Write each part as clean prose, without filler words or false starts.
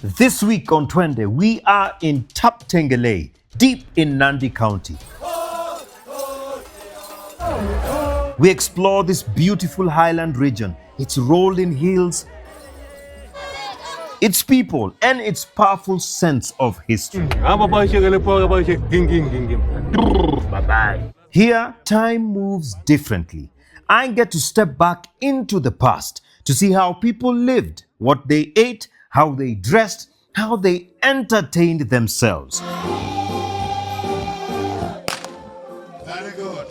This week on Twende, we are in Taptengelei, deep in Nandi County. We explore this beautiful highland region, its rolling hills, its people, and its powerful sense of history. Here, time moves differently. I get to step back into the past to see how people lived, what they ate, how they dressed, how they entertained themselves. Very good.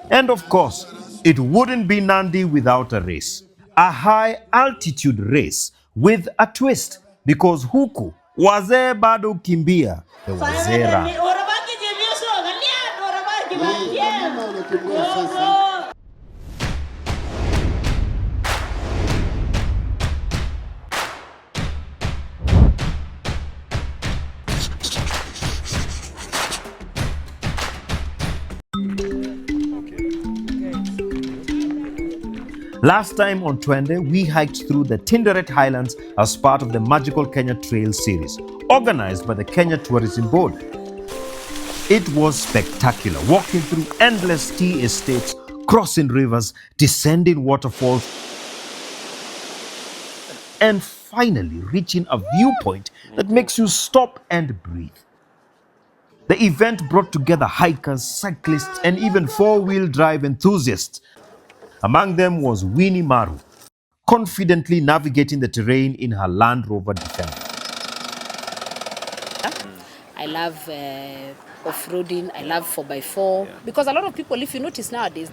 And of course, it wouldn't be Nandi without a race. A high altitude race with a twist, because huku wazee bado kimbia the wazera. Last time on Twende, we hiked through the Tinderet Highlands as part of the Magical Kenya Trail series, organized by the Kenya Tourism Board. It was spectacular, walking through endless tea estates, crossing rivers, descending waterfalls, and finally reaching a viewpoint that makes you stop and breathe. The event brought together hikers, cyclists, and even four-wheel drive enthusiasts. Among them was Winnie Maru, confidently navigating the terrain in her Land Rover Defender. I love off-roading, I love 4x4. Yeah. Because a lot of people, if you notice nowadays,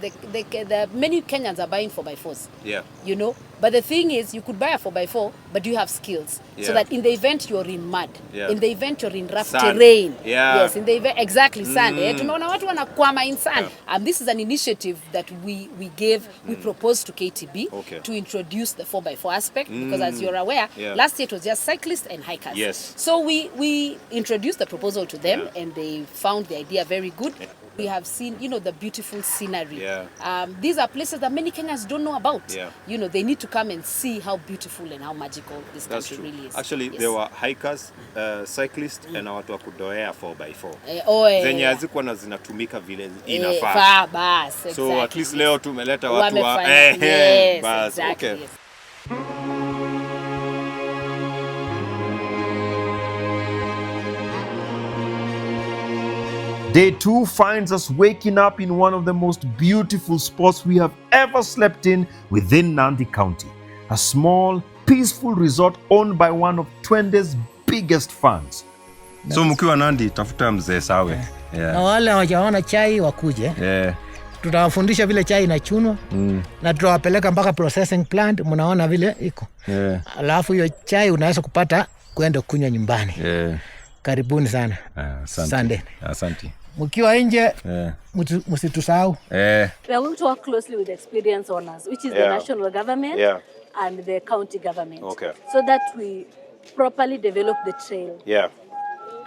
many Kenyans are buying 4x4s. Yeah. You know? But the thing is, you could buy a 4x4, but you have skills. Yeah. So that in the event you're in mud, yeah. In the event you're in rough terrain. Yeah. Yes, in the event, exactly, sand. Tumeona watu wanakwama in sand. Yeah. This is an initiative that we gave, we proposed to KTB to introduce the 4x4 aspect. Because as you're aware, last year it was just cyclists and hikers. Yes. So we introduced the proposal to them, and they found the idea very good. We have seen, the beautiful scenery. Yeah. These are places that many Kenyans don't know about. Yeah. They need to come and see how beautiful and how magical this country really is. Actually, there were hikers, cyclists, and watu wa kudoea 4x4. Zenye hazikuwa na zinatumika vile inafaa. Bas, so at least leo tumeleta watu wa bas. Exactly, okay. Yes. Day 2 finds us waking up in one of the most beautiful spots we have ever slept in within Nandi County. A small, peaceful resort owned by one of Twende's biggest fans. So mkiwa Nandi, tafuta mzee Sawe. Yeah. Na wale hawajaona chai wakuje. Yeah. Tutawafundisha vile chai inachunwa. Na tutawapeleka mpaka processing plant, mnaona vile iko. Yeah. Alafu hiyo chai unaweza kupata kwenda kunywa nyumbani. Yeah. Karibuni sana. Asante. Asante. Mkiwa nje, msitusahau. We are going to work closely with the experience owners, which is the national government and the county government. Okay. So that we properly develop the trail. Yeah.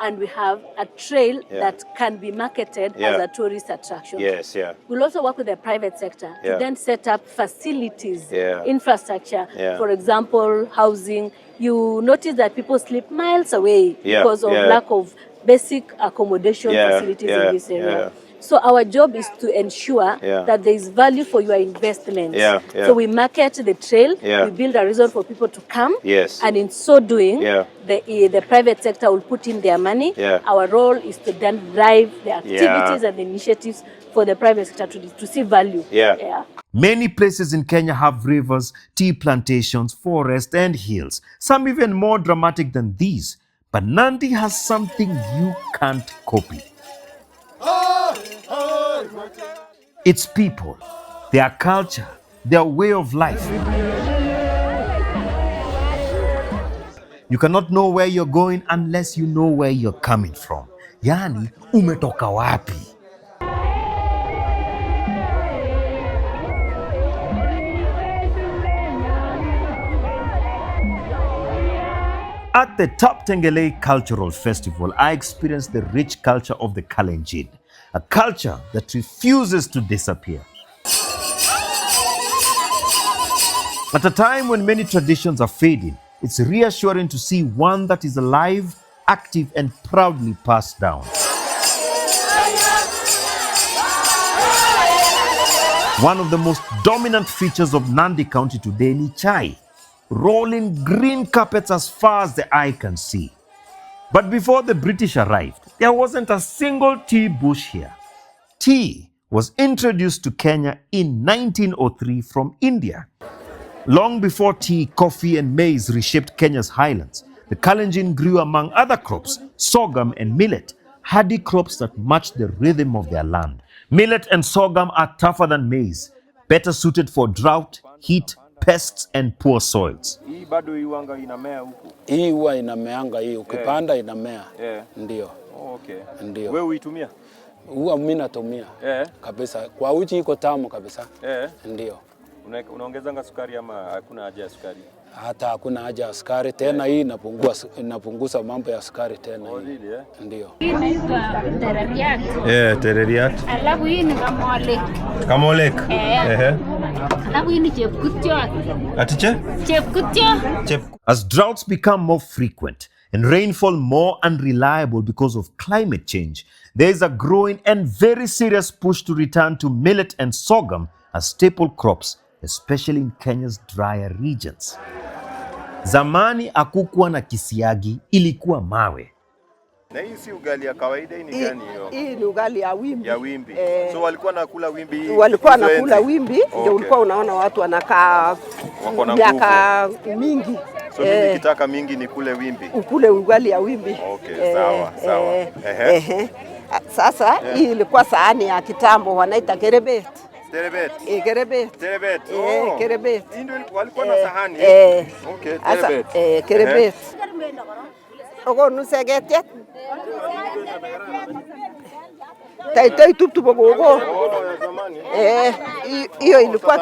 And we have a trail that can be marketed as a tourist attraction. Yes, yeah. We'll also work with the private sector to then set up facilities, infrastructure, for example, housing. You notice that people sleep miles away because of lack of basic accommodation facilities in this area. Yeah. So our job is to ensure that there is value for your investment. So we market the trail, we build a reason for people to come, and in so doing, the private sector will put in their money. Our role is to then drive the activities and the initiatives for the private sector to see value. Many places in Kenya have rivers, tea plantations, forests, and hills, some even more dramatic than these. But Nandi has something you can't copy. Its people, their culture, their way of life. You cannot know where you're going unless you know where you're coming from. Yani, umetoka wapi? At the Taptengelei Cultural Festival, I experienced the rich culture of the Kalenjin, a culture that refuses to disappear. At a time when many traditions are fading, it's reassuring to see one that is alive, active, and proudly passed down. One of the most dominant features of Nandi County today is chai, rolling green carpets as far as the eye can see. But before the British arrived, there wasn't a single tea bush here. Tea was introduced to Kenya in 1903 from India. Long before tea, coffee, and maize reshaped Kenya's highlands, the Kalenjin grew among other crops, sorghum and millet, hardy crops that matched the rhythm of their land. Millet and sorghum are tougher than maize, better suited for drought, heat, pests, and poor soils. Hii bado iwanga inamea huku. Hii huwa inameanga hii, ukipanda inamea. Ndio. Okay. Ndio. Wewe uitumia? Huwa mimi natumia. Kabisa. Kwa uji iko tamu kabisa. Ndio. Unaongezanga sukari ama hakuna haja ya sukari? Hata hakuna haja ya sukari tena, hii inapunguza mambo ya sukari tena. Ndio. Hii inaitwa Tinderet. Tinderet. Alafu hii ni kamolek. Kamolek. Alafu hii ni chepkutiot. Atiche? Chepkutiot. As droughts become more frequent and rainfall more unreliable because of climate change, there is a growing and very serious push to return to millet and sorghum as staple crops, especially in Kenya's drier regions. Zamani hakukuwa na kisiagi, ilikuwa mawe. Na hii si ugali ya kawaida, hii ni gani hiyo? Hii ni ugali ya wimbi. Ya wimbi. So walikuwa nakula wimbi hii? Walikuwa nakula wimbi, ndio ulikuwa unaona watu wanakaa miaka mingi. So mimi nikitaka mingi ni kule wimbi? Ukule ugali ya wimbi. Okay, sawa. Sasa hii ilikuwa sahani ya kitambo wanaita kerebet. Terebet. Kerebet. Terebet. Kerebet. Hii ndio walikuwa na sahani. Okay, terebet. Kerebet. Ogo nusegetia. Tai tupu bogo. Hiyo ilikuwa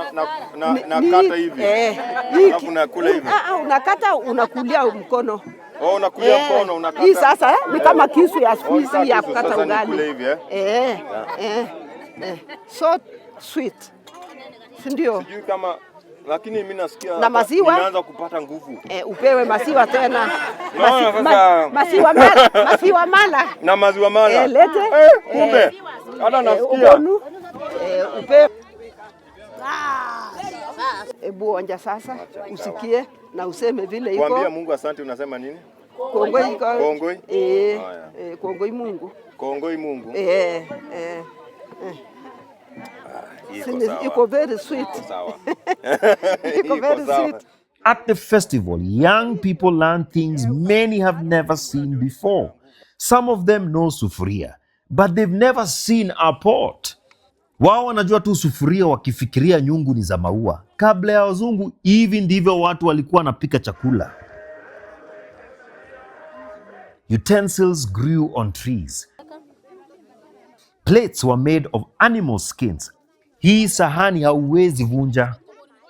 nakata hivi. Alafu nakula hivi. Unakata unakulia mkono. Unakulia mkono unakata. Hii sasa ni kama kisu ya squeeze ya kukata ugali. So sweet. Ndio. Sijui kama lakini mimi nasikia na maziwa nimeanza kupata nguvu. Upewe maziwa tena. Maziwa mala. Na maziwa mala. Lete. Kumbe. Hata nasikia. Upewe. Ebu onja sasa, usikie na useme vile iko. Kuambia Mungu asante unasema nini? Kongoi iko. Kongoi? Kongoi Mungu. Kongoi Mungu. Iko very sweet. Iko very sweet. At the festival, young people learn things many have never seen before. Some of them know sufuria, but they've never seen a pot. Wao wanajua tu sufuria wakifikiria nyungu ni za maua. Kabla ya wazungu, hivi ndivyo watu walikuwa wanapika chakula. Utensils grew on trees. Plates were made of animal skins. Hii sahani hauwezi vunja.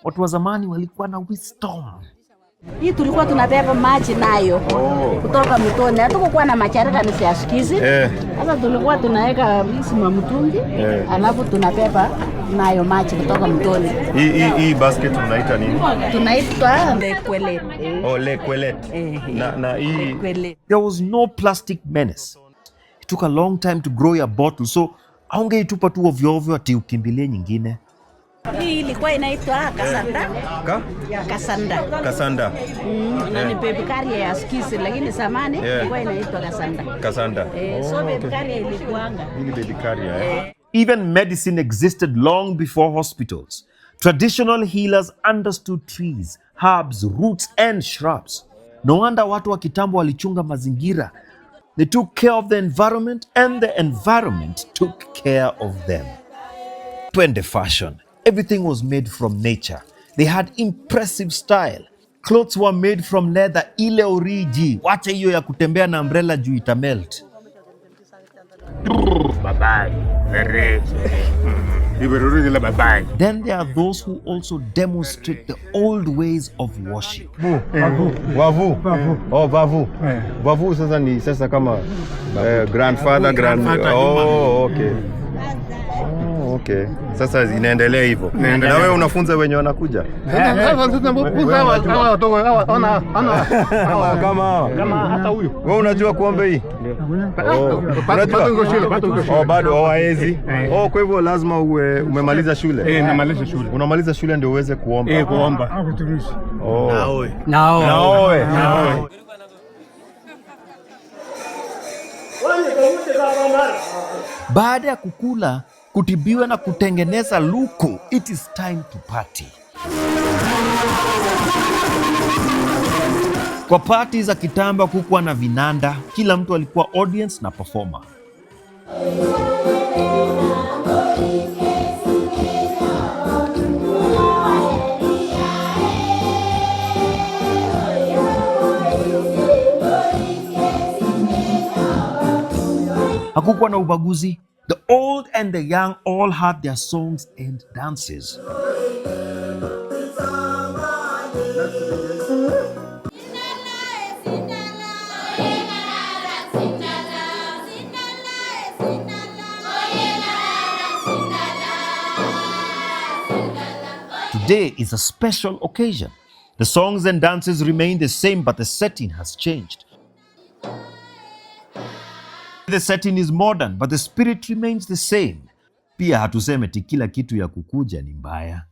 Watu wa zamani walikuwa na wisdom. Hii tulikuwa tunabeba maji nayo kutoka mtoni. Hatukuwa na macharika ni siasikizi. Sasa tulikuwa tunaweka hizi mtungi, alafu tunabeba nayo maji kutoka mtoni. Hii basket tunaita nini? Tunaitwa lekwelet. Lekwelet. Na hii There was no plastic menace. It took a long time to grow your bottle, so haungeitupa tu ovyo ovyo ati ukimbilie nyingine. Hii ilikuwa inaitwa kasanda. Kasanda. Na ni baby carrier ya skizi, lakini zamani ilikuwa inaitwa kasanda. So baby carrier ilikuanga. Hii baby carrier. Even medicine existed long before hospitals. Traditional healers understood trees, herbs, roots and shrubs. No wonder watu wa kitambo walichunga mazingira. They took care of the environment and the environment took care of them. Twende fashion. Everything was made from nature. They had impressive style. Clothes were made from leather, ile origi. Wacha hiyo ya kutembea na umbrella juu itamelt. Bye-bye. Then there are those who also demonstrate the old ways of worship. Vavu. Vavu sasa ni sasa kama grandfather. Oh, okay. Okay. Sasa inaendelea hivyo. Na wewe unafunza wenye wanakuja? Kama hata huyu. Wewe unajua kuomba hii? Bado hawaezi. Kwa hivyo lazima umemaliza shule. Namaliza shule. Unamaliza shule ndio uweze kuomba. Kuomba. Naoe. Baada ya kukula, kutibiwa na kutengeneza luku, it is time to party. Kwa party za kitamba kukuwa na vinanda, kila mtu alikuwa audience na performer. Hakukuwa na ubaguzi. The old and the young all had their songs and dances. Today is a special occasion. The songs and dances remain the same, but the setting has changed. The setting is modern, but the spirit remains the same. Pia hatuseme kila kitu ya kukuja ni mbaya.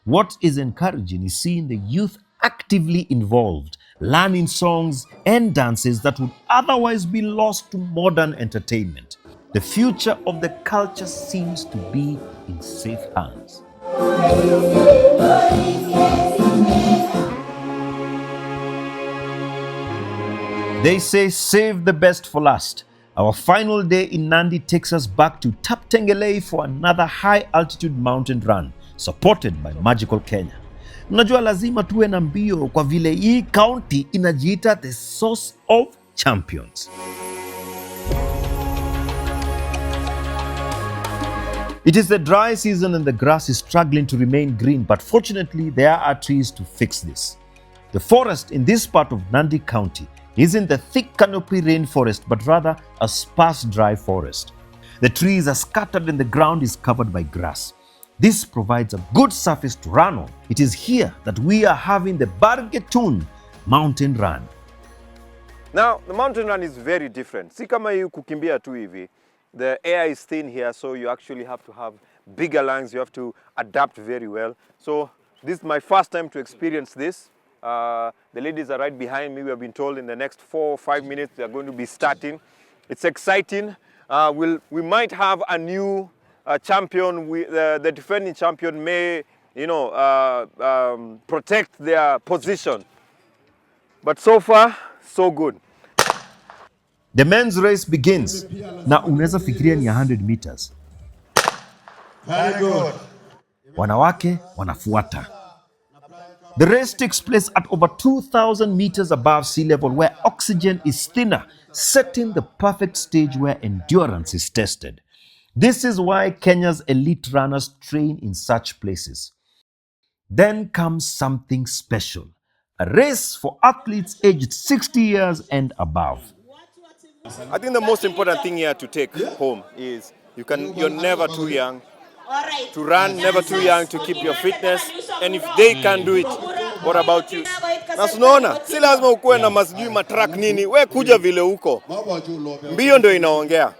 What is encouraging is seeing the youth actively involved, learning songs and dances that would otherwise be lost to modern entertainment. The future of the culture seems to be in safe hands. They say save the best for last. Our final day in Nandi takes us back to Taptengelei for another high-altitude mountain run, supported by Magical Kenya. Mnajua lazima tuwe na mbio kwa vile hii county inajiita the source of champions. It is the dry season and the grass is struggling to remain green, but fortunately there are trees to fix this. The forest in this part of Nandi County isn't the thick canopy rainforest, but rather a sparse dry forest. The trees are scattered and the ground is covered by grass. This provides a good surface to run on. It is here that we are having the Bargetun Mountain Run. Now, the mountain run is very different. Si kama hii kukimbia tu hivi. The air is thin here, so you actually have to have bigger lungs. You have to adapt very well. So this is my first time to experience this. The ladies are right behind me. We have been told in the next 4 or 5 minutes they are going to be starting. It's exciting. We might have a new champion. The defending champion may, protect their position. But so far, so good. The men's race begins. Na unaweza fikiria ni 100 meters. Very good. Wanawake wanafuata. The race takes place at over 2,000 meters above sea level, where oxygen is thinner, setting the perfect stage where endurance is tested. This is why Kenya's elite runners train in such places. Then comes something special, a race for athletes aged 60 years and above. I think the most important thing here to take home is you're never too young to run, never too young to keep your fitness, and if they can do it, what about you? Na tunaona si lazima ukuwe na masijui matrack nini, we kuja vile uko, mbio ndio inaongea.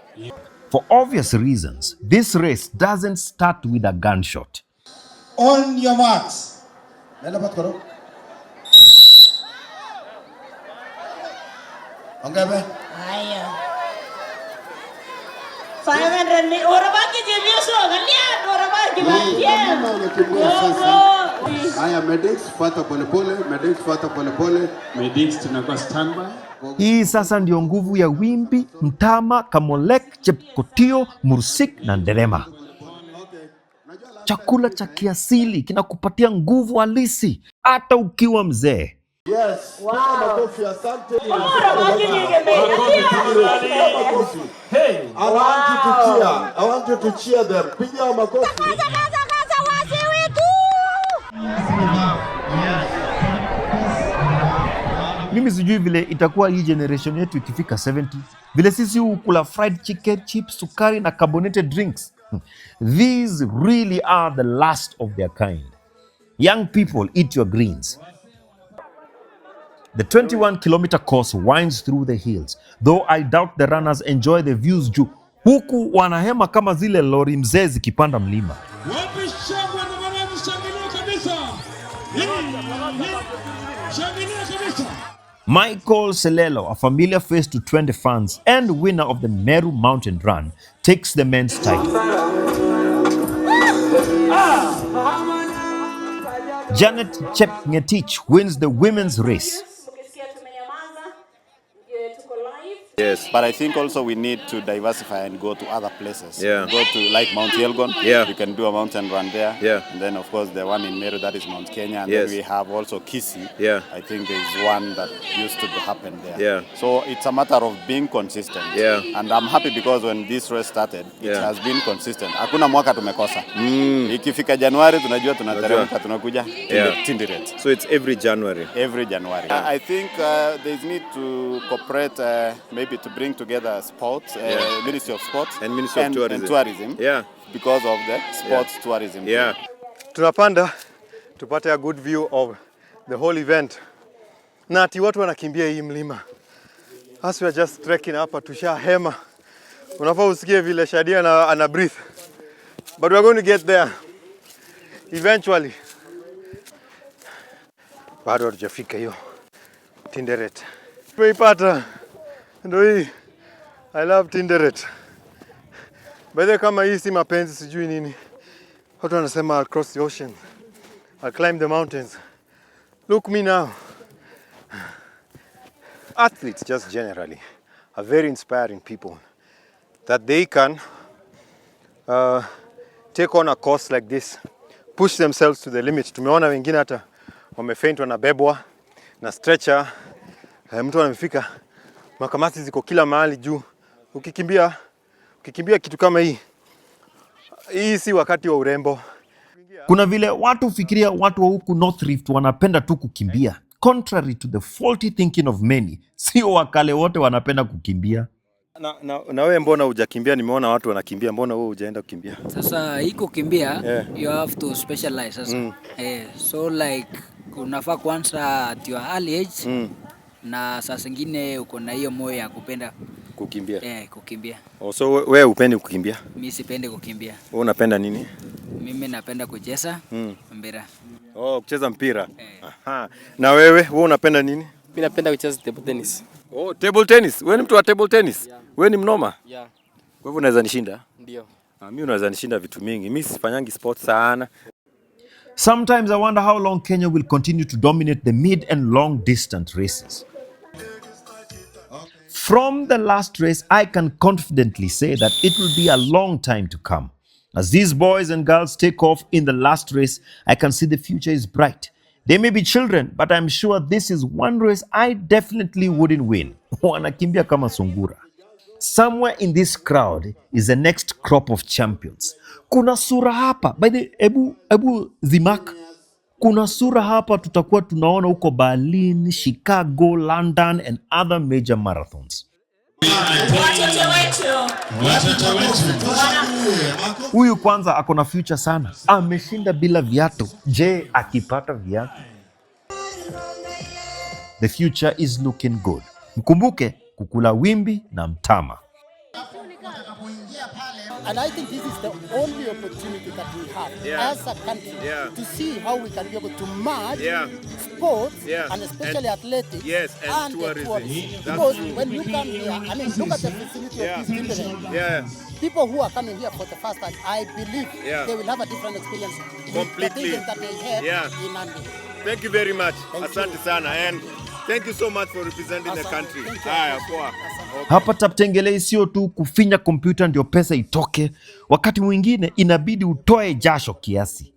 For obvious reasons, this race doesn't start with a gunshot. On your marks. Haya. 500 ni orabaki jemioso galian orabaki bakian. Haya medics fuata pole pole. Medics tunakuwa standby. Hii sasa ndio nguvu ya Wimbi, Mtama, Kamolek, Chepkotio, Mursik na Nderema. Chakula cha kiasili kinakupatia nguvu halisi hata ukiwa mzee. Yes. Wow. Makofi, asante. Hey, I want you to cheer them. Piga makofi. Mimi sijui vile itakuwa hii generation yetu ikifika 70. Vile sisi hukula fried chicken, chips, sukari na carbonated drinks. These really are the last of their kind. Young people, eat your greens. The 21-kilometer course winds through the hills, though I doubt the runners enjoy the views juu huku wanahema kama zile lori mzee zikipanda mlima. Michael Selelo, a familiar face to Twende fans and winner of the Meru Mountain Run, takes the men's title. Janet Chepngetich wins the women's race. Yes, but I think also we need to diversify and go to other places. Yeah. Go to like Mount Elgon. Yeah. You can do a mountain run there. Yeah. And then of course the one in Meru, that is Mount Kenya. And Yes. then we have also Kisii. Yeah. I think there is one that used to happen there. Yeah. So it's a matter of being consistent. Yeah. And I'm happy because when this race started, it Yeah. has been consistent. Hakuna mwaka tumekosa. Ikifika Januari tunajua tunateremka tunakuja Tinderet. So it's every January. Every January. I think there is need to cooperate maybe to bring together sports, Ministry of Sports and Ministry of Tourism. And tourism. Yeah. Because of the sports tourism. Yeah. Tunapanda tupate a good view of the whole event. Na ati watu wanakimbia hii mlima. As we are just trekking hapa tushahema. Unafaa usikie vile Shadia ana breathe. But we are going to get there eventually. Bado hatujafika hiyo Tinderet. Tumeipata. Ndio hii. I love Tinderet. By the way, kama hii si mapenzi sijui nini. Watu wanasema I'll cross the ocean. I'll climb the mountains. Look me now. Athletes just generally are very inspiring people. That they can take on a course like this. Push themselves to the limit. Tumeona wengine hata wamefaint wanabebwa na stretcher. Mtu amefika makamasi ziko kila mahali juu. Ukikimbia kitu kama hii si wakati wa urembo. Kuna vile watu fikiria watu wa huku North Rift wanapenda tu kukimbia. Contrary to the faulty thinking of many, sio wakale wote wanapenda kukimbia. Na wewe mbona hujakimbia? Nimeona watu wanakimbia, mbona wewe hujaenda kukimbia? Sasa hii kukimbia, you have to specialize sasa. So like unafaa kwanza at your early age. Na saa zingine uko na hiyo moyo ya kupenda kukimbia. Kukimbia. So wewe upendi kukimbia? Mimi sipendi kukimbia. Wewe unapenda nini? Mimi napenda kucheza mpira. Kucheza mpira. Aha. Na wewe unapenda nini? Mimi napenda kucheza table tennis. Table tennis. Wewe ni mtu wa table tennis? Yeah. Wewe ni mnoma? Yeah. Kwa hivyo unaweza nishinda? Ndio. Mimi unaweza nishinda vitu mingi. Mimi sifanyangi sports sana. Sometimes I wonder how long Kenya will continue to dominate the mid and long distance races. From the last race, I can confidently say that it will be a long time to come. As these boys and girls take off in the last race, I can see the future is bright. They may be children, but I'm sure this is one race I definitely wouldn't win. Wanakimbia kama sungura. Somewhere in this crowd is the next crop of champions. Kuna sura hapa. By the ebu Zimak. Kuna sura hapa tutakuwa tunaona huko Berlin, Chicago, London and other major marathons. Huyu kwanza akona future sana. Ameshinda bila viatu. Je, akipata viatu? The future is looking good. Mkumbuke kukula wimbi na mtama. And I think this is the only opportunity that we have as a country to see how we can be able to merge sports and especially athletics and tourism. Because when you come here, I mean, look at the facility of this Tinderet. People who are coming here for the first time, I believe they will have a different experience completely that they had in Nandi. Thank you very much. Asante sana. And thank you so much for representing the country. Haya, poa. Hapa Taptengelei sio tu kufinya kompyuta ndio pesa itoke. Wakati mwingine inabidi utoe jasho kiasi.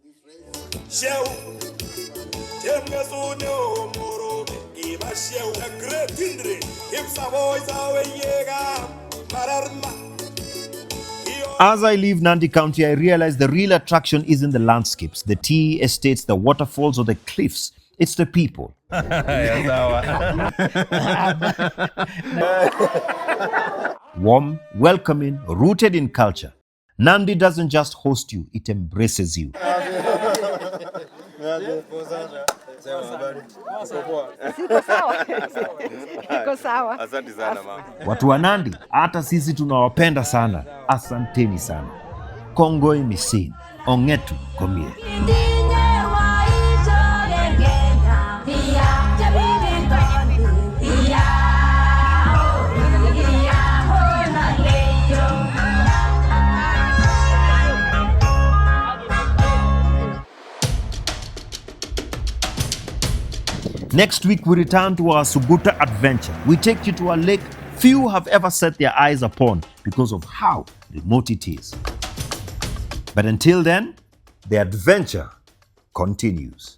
As I leave Nandi County, I realize the real attraction isn't the landscapes, the tea estates, the waterfalls or the cliffs. It's the people. Warm, welcoming, rooted in culture. Nandi doesn't just host you, it embraces you. Watu wa Nandi, hata sisi tunawapenda sana. Asanteni sana. Kongoi misin, ongetu komie. Next week, we return to our Suguta adventure. We take you to a lake few have ever set their eyes upon because of how remote it is. But until then, the adventure continues.